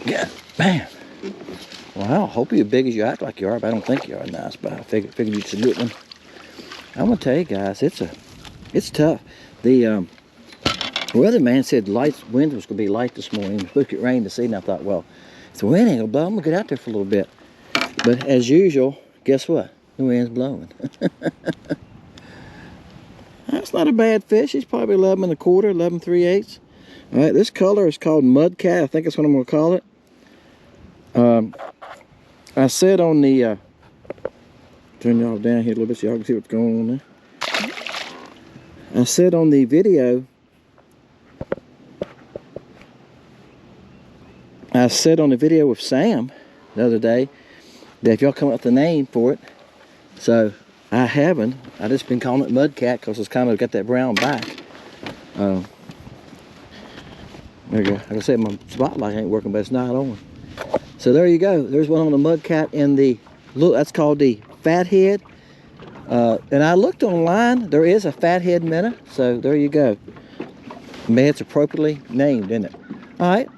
Yeah, bam. Well, I hope you're big as you act like you are, but I don't think you are nice, but I figured you'd a good one. I'm gonna tell you guys, it's tough. The weatherman said wind was gonna be light this morning. It was supposed to get rain this evening. I thought, well, if the wind ain't gonna blow, I'm gonna get out there for a little bit. But as usual, guess what? The wind's blowing. That's not a bad fish. He's probably 11 1/4, 11 3/8. All right, this color is called mudcat. I think that's what I'm gonna call it. I said on the turn y'all down here a little bit so y'all can see what's going on there. I said on the video, with Sam the other day that if y'all come up with a name for it, so I haven't. I just been calling it mudcat because it's kind of got that brown back. There you go. Like I said, my spotlight ain't working, but it's not on. So there you go. There's one on the mudcat in the look. That's called the Fat Head. And I looked online. There is a Fat Head Minnow. So there you go. Man, it's appropriately named, isn't it? All right.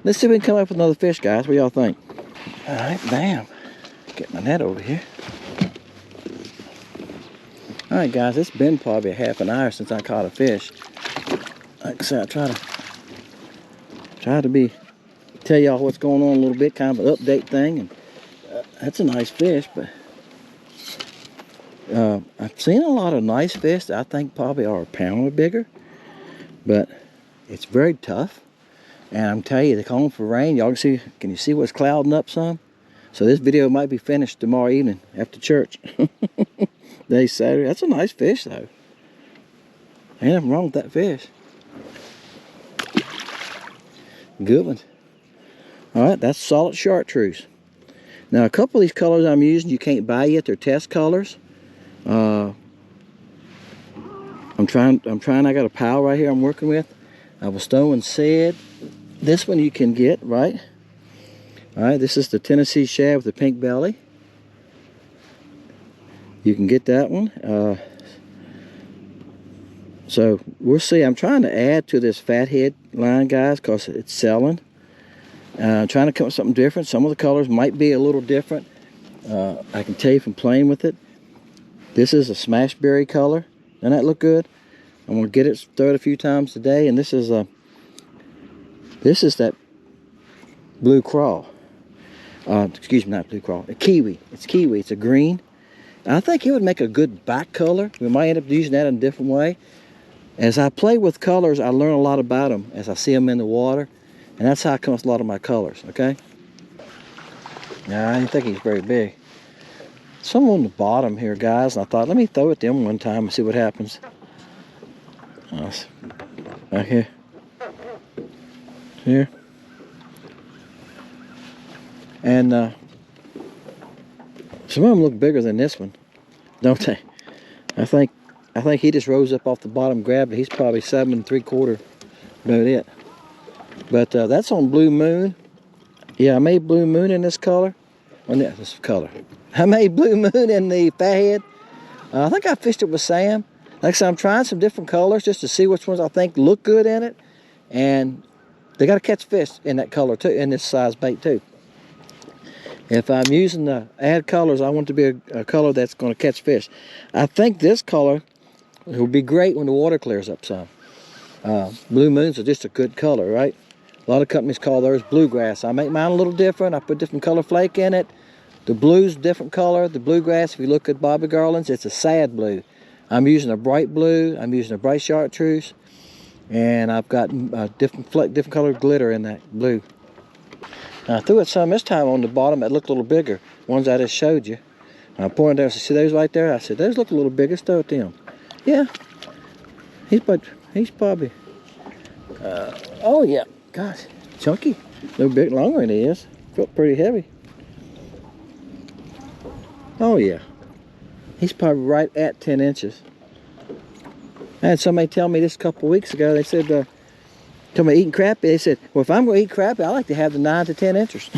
Let's see if we can come up with another fish, guys. What y'all think? All right, bam. Get my net over here. All right, guys. It's been probably a half an hour since I caught a fish. Like I said, I try to tell y'all what's going on a little bit, kind of an update thing. And that's a nice fish, but I've seen a lot of nice fish that I think probably are a pound or bigger, but it's very tough. And I'm telling you, they're calling for rain. Y'all can you see what's clouding up some? So this video might be finished tomorrow evening after church. Today's Saturday. That's a nice fish though. Ain't nothing wrong with that fish. Good one. All right, that's solid chartreuse. Now a couple of these colors I'm using you can't buy yet. They're test colors. I'm trying. I got a pile right here I'm working with. I was throwing said. This one you can get, right? All right, this is the Tennessee shad with the pink belly. You can get that one. So we'll see. I'm trying to add to this Fat Head line, guys, because it's selling. I'm trying to come up with something different. Some of the colors might be a little different. I can tell you from playing with it. This is a smashberry color. Doesn't that look good? I'm gonna get it, throw it a few times today, and this is that blue crawl. Excuse me, not blue crawl. A kiwi. It's kiwi. It's a green. I think it would make a good back color. We might end up using that in a different way. As I play with colors, I learn a lot about them as I see them in the water, and that's how I come up with a lot of my colors. Okay. Now I didn't think he's very big. Some on the bottom here, guys. And I thought, let me throw it to him one time and see what happens. Right here. Here. And some of them look bigger than this one, don't they? I think he just rose up off the bottom, grabbed it. He's probably 7 3/4, about it. But that's on Blue Moon. Yeah, I made Blue Moon in this color. Oh, yeah, this color. I made Blue Moon in the Fat Head. I think I fished it with Sam. Like I said, I'm trying some different colors just to see which ones I think look good in it. And they got to catch fish in that color too, in this size bait too. If I'm using the add colors, I want it to be a color that's going to catch fish. I think this color will be great when the water clears up some. Blue Moons are just a good color, right? A lot of companies call theirs bluegrass. I make mine a little different. I put different color flake in it. The blue's a different color. The bluegrass, if you look at Bobby Garland's, it's a sad blue. I'm using a bright blue. I'm using a bright chartreuse. And I've got different colored glitter in that blue. Now, I threw it some this time on the bottom that looked a little bigger. Ones I just showed you. I pointed there, I said, see those right there? I said, those look a little bigger. Let's throw it to him. Yeah. He's probably, oh yeah. Gosh, chunky. A little bit longer than he is. Felt pretty heavy. Oh yeah. He's probably right at 10 inches. I had somebody tell me this a couple weeks ago. They said talking about eating crappie, they said, well, if I'm going to eat crappie, I like to have the 9 to 10 inches.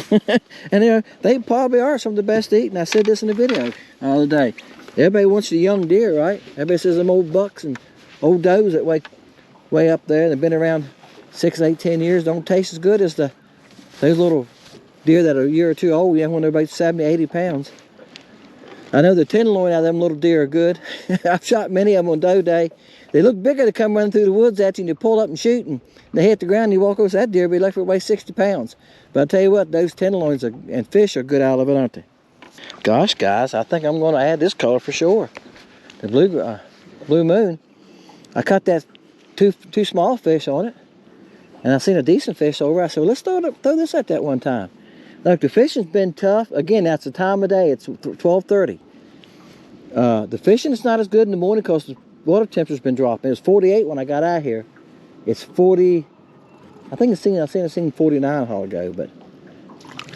And they probably are some of the best to eat. And I said this in the video the other day. Everybody wants the young deer, right? Everybody says them old bucks and old does that way up there. They've been around 6, 8, 10 years. Don't taste as good as those little deer that are a year or two old, when they're about 70, 80 pounds. I know the tenderloin out of them little deer are good. I've shot many of them on doe day. They look bigger to come running through the woods at you, and you pull up and shoot, and they hit the ground, and you walk over, so that deer will be left to weigh 60 pounds. But I tell you what, those tenderloins and fish are good out of it, aren't they? Gosh, guys, I think I'm going to add this color for sure. The blue moon. I caught that two small fish on it, and I seen a decent fish over. I said, well, let's throw this at that one time. Look, the fishing's been tough. Again, that's the time of day. It's 12:30. The fishing is not as good in the morning because the water temperature's been dropping. It was 48 when I got out here. It's 40. I think I seen 49 a while ago, but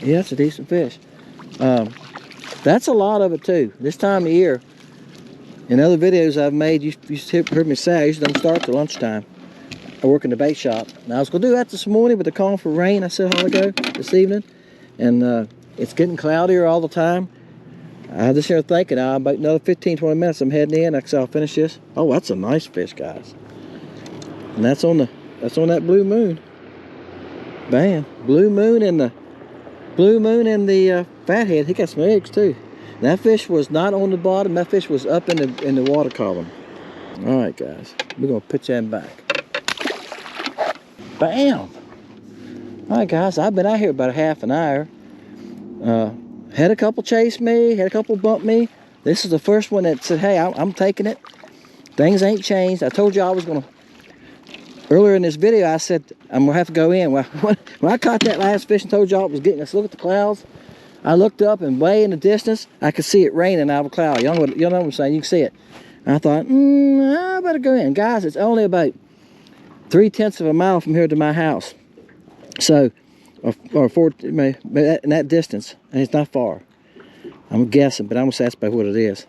yeah, it's a decent fish. That's a lot of it too. This time of year, in other videos I've made, you heard me say I usually don't start till lunchtime. I work in the bait shop. Now I was going to do that this morning, but the calling for rain, I said a while ago, this evening. And it's getting cloudier all the time. I was just here thinking, about another 15, 20 minutes I'm heading in. I'll finish this. Oh, that's a nice fish, guys. And that's on that blue moon. Bam. Blue moon and the fathead. He got some eggs too. And that fish was not on the bottom. That fish was up in the water column. All right, guys. We're gonna pitch that back. Bam. All right, guys. I've been out here about a half an hour. Had a couple chase me. Had a couple bump me. This is the first one that said, "Hey, I'm taking it." Things ain't changed. I told you I was gonna. Earlier in this video, I said I'm gonna have to go in. Well, when I caught that last fish and told y'all it was getting us, look at the clouds. I looked up and way in the distance, I could see it raining out of a cloud. Y'all know what I'm saying? You can see it. And I thought, I better go in. Guys, it's only about 3/10 of a mile from here to my house. So, or 4, in that distance, and it's not far. I'm guessing, but I'm gonna say that's about what it is.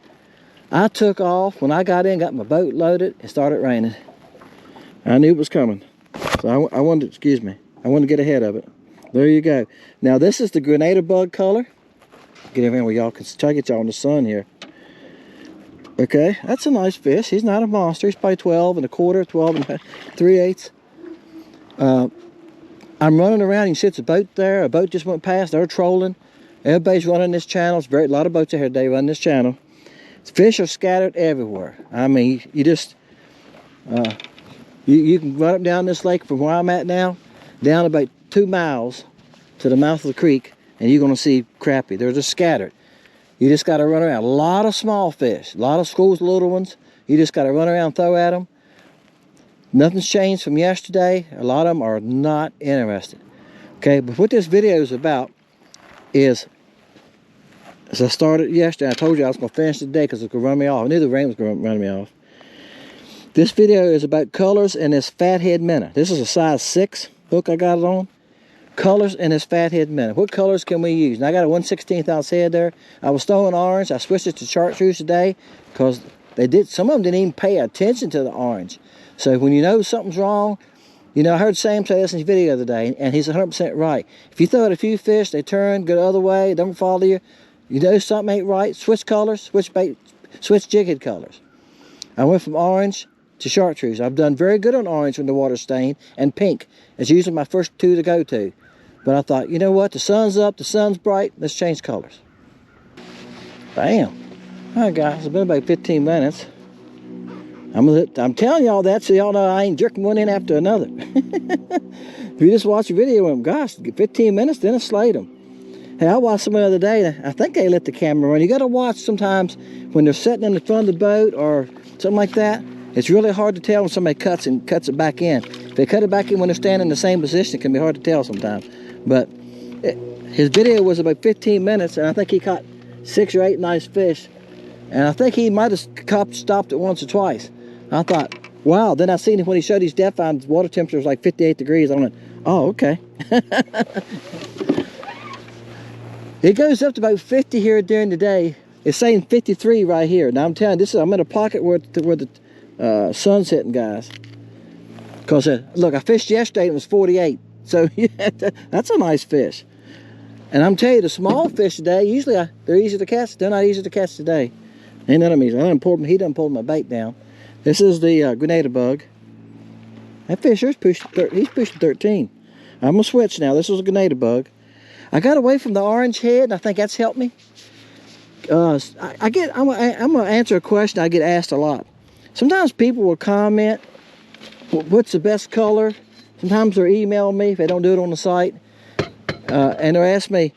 I took off. When I got in, got my boat loaded, it started raining. I knew it was coming, so I wanted to get ahead of it. There you go. Now this is the grenada bug color. Get everything where y'all can try to get y'all in the sun here. Okay, that's a nice fish. He's not a monster. He's probably 12 1/4, 12 3/8. I'm running around. You can see it's a boat there. A boat just went past. They're trolling. Everybody's running this channel. It's a lot of boats out here today running this channel. Fish are scattered everywhere. I mean, you just you can run up down this lake from where I'm at now, down about 2 miles to the mouth of the creek, and you're going to see crappie. They're just scattered. You just got to run around. A lot of small fish, a lot of schools, little ones. You just got to run around and throw at them. Nothing's changed from yesterday. A lot of them are not interested. Okay, but what this video is about is, as I started yesterday, I told you I was going to finish the day because it was going to run me off. I knew the rain was going to run me off. This video is about colors in this Fat Head Minnow. This is a size 6 hook I got it on. Colors in this Fat Head Minnow. What colors can we use? And I got a 1/16 ounce head there. I was throwing orange. I switched it to chartreuse today because some of them didn't even pay attention to the orange. So when you know something's wrong, I heard Sam say this in his video the other day, and he's 100% right. If you throw at a few fish, they turn, go the other way, don't follow you, you know something ain't right, switch colors, switch bait, switch jig head colors. I went from orange to chartreuse. I've done very good on orange when the water's stained, and pink is usually my first 2 to go to. But I thought, you know what, the sun's up, the sun's bright, let's change colors. Bam. All right, guys, it's been about 15 minutes. I'm telling y'all that so y'all know I ain't jerking one in after another. If you just watch a video with them, gosh, 15 minutes, then I slayed them. Hey, I watched somebody the other day, I think they let the camera run. You got to watch sometimes when they're sitting in the front of the boat or something like that. It's really hard to tell when somebody cuts it back in. If they cut it back in when they're standing in the same position, it can be hard to tell sometimes. But his video was about 15 minutes, and I think he caught 6 or 8 nice fish. And I think he might have stopped it once or twice. I thought, wow. Then I seen him when he showed his depth on water temperature was like 58 degrees. I went, oh, okay. It goes up to about 50 here during the day. It's saying 53 right here. Now I'm telling you, I'm in a pocket where the sun's hitting, guys. Because, look, I fished yesterday and it was 48. So, yeah, that's a nice fish. And I'm telling you, the small fish today, usually they're easy to catch. They're not easy to catch today. Ain't none of me. He done pulled my bait down. This is the grenada bug. That fish he's pushing 13. I'm going to switch now. This was a grenada bug. I got away from the orange head, and I think that's helped me. I'm going to answer a question I get asked a lot. Sometimes people will comment, what's the best color? Sometimes they'll email me if they don't do it on the site. And they'll ask me,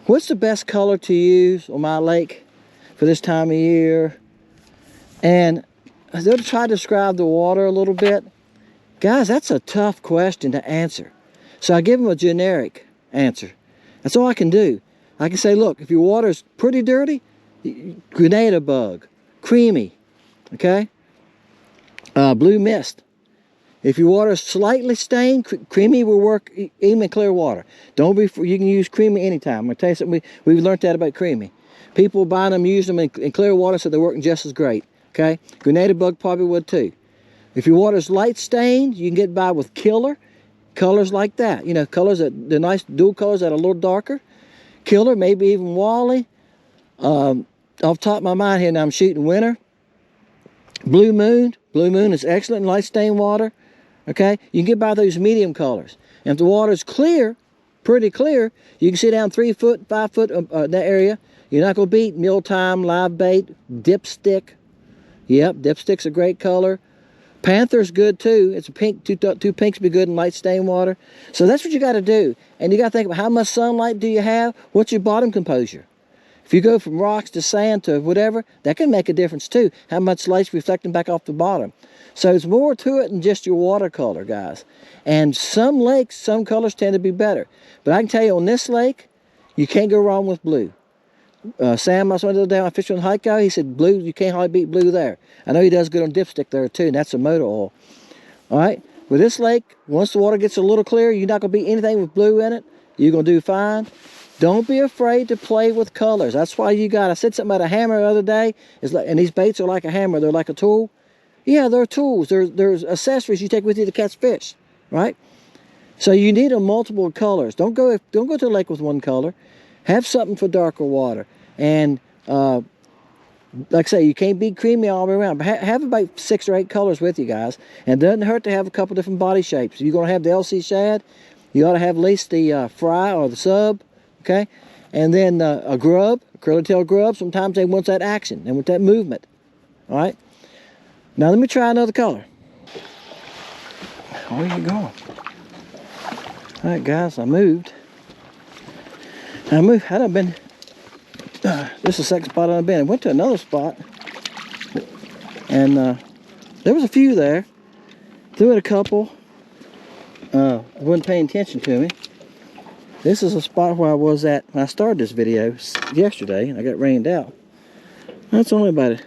what's the best color to use on my lake for this time of year? And they'll try to describe the water a little bit. Guys, that's a tough question to answer. So I give them a generic answer. That's all I can do. I can say, look, if your water's pretty dirty, grenada bug, creamy, okay? Blue mist. If your water's slightly stained, creamy will work even in clear water. You can use creamy anytime. I'm going to tell you something, we've learned that about creamy. People buying them, use them in clear water, so they're working just as great, okay? Grenada bug probably would too. If your water's light stained, you can get by with killer, colors like that. You know, colors that, the nice dual colors that are a little darker. Killer, maybe even Wally. Off the top of my mind here, now I'm shooting winter. Blue moon. Blue moon is excellent in light stained water. Okay, you can get by those medium colors. And if the water's clear, pretty clear, you can sit down 3 foot, 5 foot in that area. You're not going to beat mealtime, live bait, dipstick. Yep, dipstick's a great color. Panther's good too. It's a pink, two pinks be good in light stained water. So that's what you got to do. And you got to think about how much sunlight do you have? What's your bottom composure? If you go from rocks to sand to whatever, that can make a difference too. How much light's reflecting back off the bottom. So it's more to it than just your watercolor, guys. And some lakes, some colors tend to be better. But I can tell you on this lake, you can't go wrong with blue. Sam, I went the other day, I fished on Heiko, he said blue, you can't hardly beat blue there. I know he does good on dipstick there too, and that's a motor oil. All right, with this lake, once the water gets a little clear, you're not going to beat anything with blue in it. You're going to do fine. Don't be afraid to play with colors. That's why I said something about a hammer the other day, and these baits are like a hammer, they're like a tool. Yeah, they're tools. There's accessories you take with you to catch fish, right? So you need a multiple colors. Don't go to the lake with one color. Have something for darker water. And like I say, you can't be creamy all the way around. But have about 6 or 8 colors with you guys. And it doesn't hurt to have a couple different body shapes. If you're going to have the LC shad, you ought to have at least the fry or the sub, okay? And then a grub, a curly-tail grub. Sometimes they want that action. They want that movement, all right? Now let me try another color. Where are you going? All right, guys, I moved. I'd have been, this is the second spot I've been. I went to another spot, and there was a few there. Threw it a couple. Wasn't paying attention to me. This is a spot where I was at when I started this video yesterday, and I got rained out. That's only about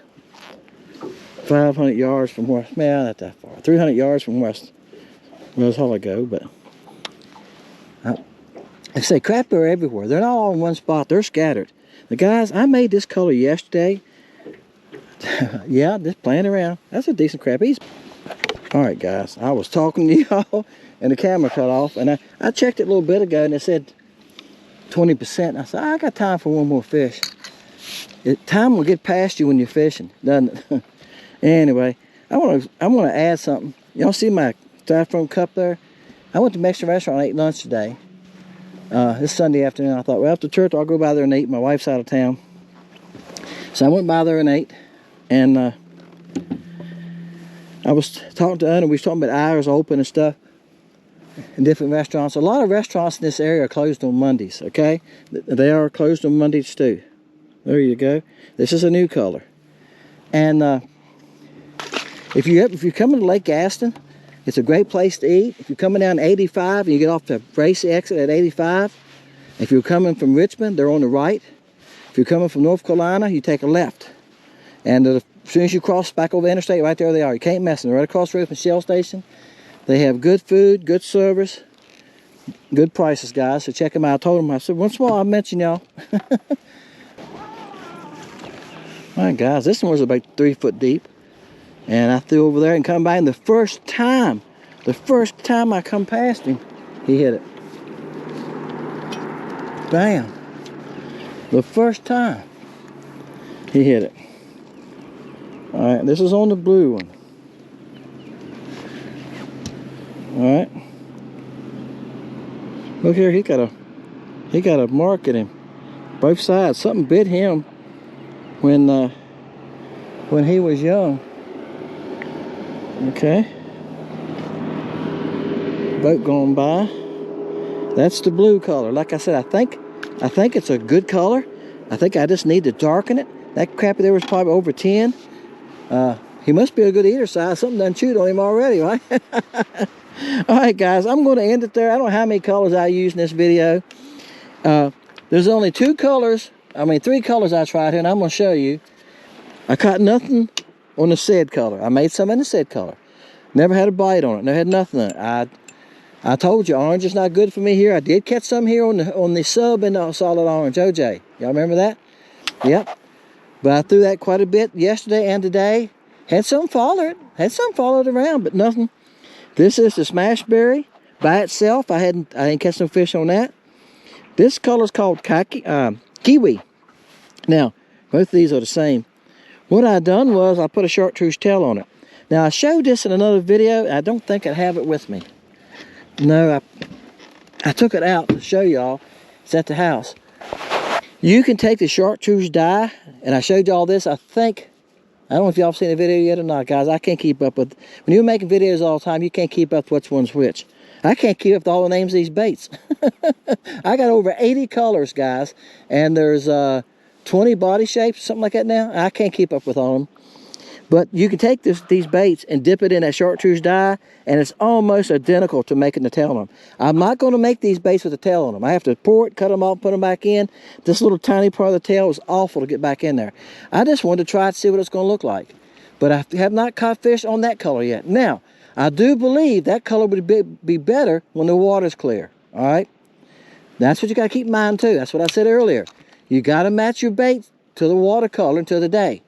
500 yards from where, well, not that far. 300 yards from where I was hall ago, but I say crappie are everywhere. They're not all in one spot. They're scattered. The guys, I made this color yesterday. Yeah, just playing around. That's a decent crappie. All right, guys. I was talking to y'all, and the camera cut off. And I checked it a little bit ago, and it said 20%. I said, I got time for one more fish. Time will get past you when you're fishing, doesn't it? Anyway, I want to add something. Y'all see my styrofoam cup there? I went to Mexican restaurant and ate lunch today. This Sunday afternoon. I thought, well, after church, I'll go by there and eat. My wife's out of town. So I went by there and ate. And I was talking to Anna. We was talking about hours open and stuff in different restaurants. A lot of restaurants in this area are closed on Mondays, okay? They are closed on Mondays too. There you go. This is a new color. And if you're coming to Lake Gaston, it's a great place to eat. If you're coming down 85 and you get off the race exit at 85, if you're coming from Richmond, they're on the right. If you're coming from North Carolina, you take a left. And as soon as you cross back over the interstate, right there they are. You can't mess them. They're right across the road from Shell Station. They have good food, good service, good prices, guys. So check them out. I told them, I said, once in a while I'll mention y'all. All right, guys, this one was about 3 foot deep. And I threw over there and come by, and the first time The first time I come past him, he hit it. Bam. The first time he hit it. All right, this is on the blue one. All right. Look here, he got a mark at him. Both sides. Something bit him when he was young. Okay. Boat going by. That's the blue color. Like I said, I think it's a good color. I think I just need to darken it. That crappie there was probably over 10. He must be a good eater size. Something done chewed on him already, right? All right, guys, I'm going to end it there. I don't know how many colors I use in this video. There's only 3 colors I tried here, and I'm going to show you. I caught nothing on the said color. I made some in the said color. Never had a bite on it. Never had nothing on it. I told you, orange is not good for me here. I did catch some here on the sub and the solid orange, OJ. Y'all remember that? Yep. But I threw that quite a bit yesterday and today. Had some followed. Had some followed around, but nothing. This is the smashberry by itself. I didn't catch no fish on that. This color is called kiwi. Now, both of these are the same. What I done was I put a chartreuse tail on it. Now, I showed this in another video. I don't think I have it with me. No, I took it out to show y'all. It's at the house. You can take the chartreuse dye, and I showed y'all this. I don't know if y'all seen the video yet or not, guys. I can't keep up with, when you're making videos all the time, you can't keep up which one's which. I can't keep up with all the names of these baits. I got over 80 colors, guys, and there's 20 body shapes, something like that now. I can't keep up with all of them. But you can take these baits and dip it in that chartreuse dye, and it's almost identical to making the tail on them. I'm not going to make these baits with the tail on them. I have to pour it, cut them off, put them back in. This little tiny part of the tail is awful to get back in there. I just wanted to try to see what it's going to look like. But I have not caught fish on that color yet. Now, I do believe that color would be better when the water's clear. All right? That's what you got to keep in mind, too. That's what I said earlier. You got to match your bait to the water color and to the day.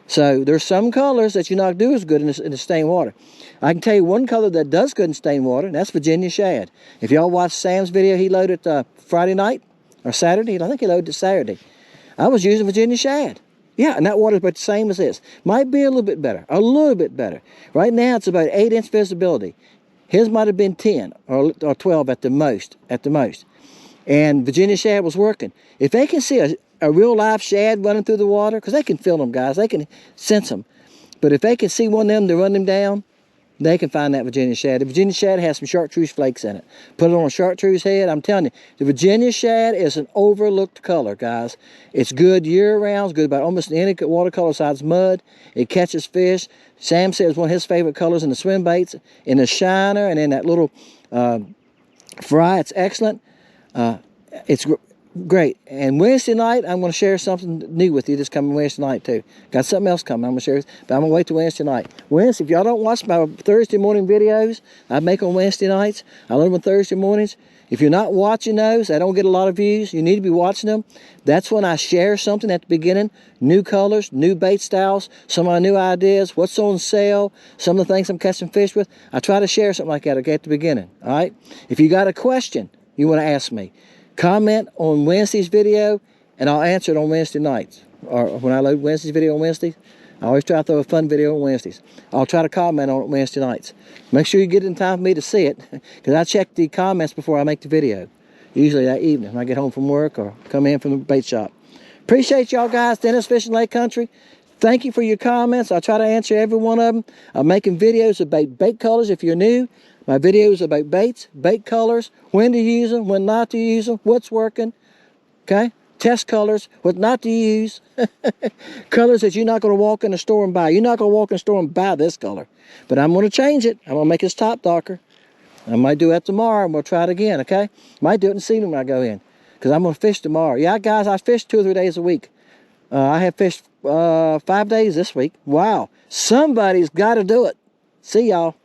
So there's some colors that you're not do as good in the stained water. I can tell you one color that does good in stained water, and that's Virginia shad. If y'all watched Sam's video, he loaded Friday night or Saturday. I think he loaded it Saturday. I was using Virginia shad. Yeah, and that water's about the same as this. Might be a little bit better. A little bit better. Right now, it's about 8-inch visibility. His might have been 10 or 12 at the most. And Virginia shad was working. If they can see a real live shad running through the water, because they can feel them, guys. They can sense them. But if they can see one of them to run them down, they can find that Virginia shad. The Virginia shad has some chartreuse flakes in it. Put it on a chartreuse head. I'm telling you, the Virginia shad is an overlooked color, guys. It's good year-round. It's good about almost any watercolor besides mud. It catches fish. Sam says one of his favorite colors in the swim baits, in the shiner, and in that little fry. It's excellent. It's great. And Wednesday night, I'm going to share something new with you this coming Wednesday night, too. Got something else coming I'm going to share, but I'm going to wait till Wednesday night. Wednesday, if y'all don't watch my Thursday morning videos I make on Wednesday nights, I load them on Thursday mornings. If you're not watching those, I don't get a lot of views. You need to be watching them. That's when I share something at the beginning. New colors, new bait styles, some of my new ideas, what's on sale, some of the things I'm catching fish with. I try to share something like that at the beginning, all right? If you got a question you want to ask me, comment on Wednesday's video, and I'll answer it on Wednesday nights. Or when I load Wednesday's video on Wednesdays, I always try to throw a fun video on Wednesdays. I'll try to comment on it Wednesday nights. Make sure you get it in time for me to see it, because I check the comments before I make the video. Usually that evening when I get home from work or come in from the bait shop. Appreciate y'all guys, Dennis Fishing Lake Country. Thank you for your comments. I'll try to answer every one of them. I'm making videos about bait colors if you're new. My videos about baits, bait colors, when to use them, when not to use them, what's working, okay? Test colors, what not to use. Colors that you're not going to walk in the store and buy. You're not going to walk in the store and buy this color. But I'm going to change it. I'm going to make its top darker. I might do that tomorrow, and we'll try it again, okay? Might do it in the evening when I go in, because I'm going to fish tomorrow. Yeah, guys, I fish 2 or 3 days a week. I have fished 5 days this week. Wow. Somebody's got to do it. See y'all.